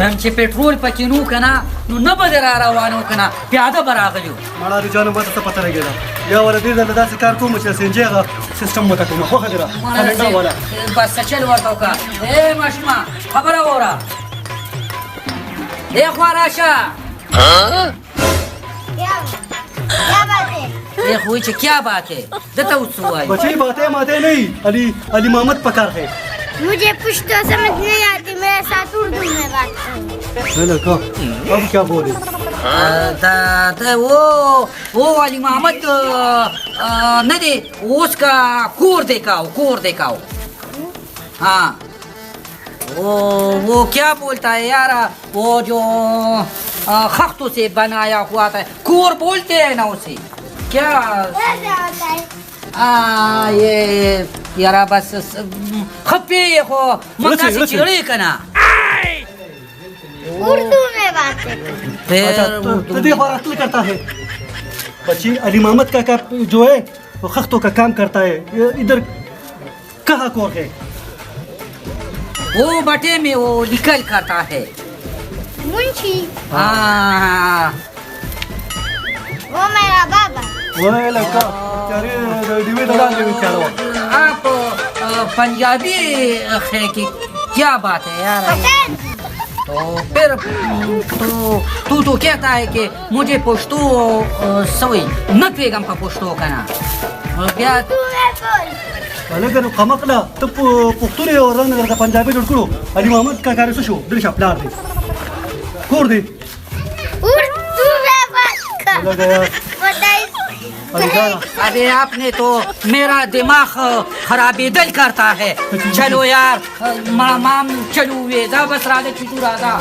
हम چې पेट्रोल پکې نو کنه نو نه به را روانو کنه پیاده براغلیو مړه دې جانو ماته څه پته لګېده یا ور دې دلته داسې کار کوم چې سنجي هغه سیستم وته کوم خو خدای را خلنده ولا بس چل ورته وکړه اے ماشما خبره وره اے خواراشه क्या बात है ये हुई च क्या बात है दता उत्सुआई बच्चे बातें माते नहीं अली अली मोहम्मद पकार है मुझे पुश्तो समझ नहीं आती मेरे साथ उर्दू में बात करो लड़का अब क्या बोले दा वो वाली मोहम्मद नहीं दे उसका कोर देखाओ हाँ वो क्या बोलता है यार वो जो खख्तों से बनाया हुआ था कोर बोलते हैं ना उसे क्या कैसे होता है ये यारा बस खपे हो मक्का से चिड़े कना उर्दू में बात करो फिर तो देखो और असल करता है बच्ची अली मोहम्मद का जो है वो खख्तों का काम करता है इधर कहाँ कोर है वो बटे में वो निकल करता है मुंशी हाँ वो मेरा बाबा वो लड़का चारे दिवे दड़ा ले चारो आप पंजाबी है कि क्या बात है यार तो फिर तू कहता है कि मुझे पश्तो सवई न पेगम का पश्तो करना क्या तू मैं बोल अगर कमकला तो पुख्तूरे और रंग का पंजाबी लड़कड़ो अली मोहम्मद का कार्य से शो दिल शपलार दे कोर दे उर्दू में बात कर लगा यार बताइए अरे आपने तो मेरा दिमाग खराबी दिल करता है चलो यार माम चलो ये दा बस राधा चुटू राधा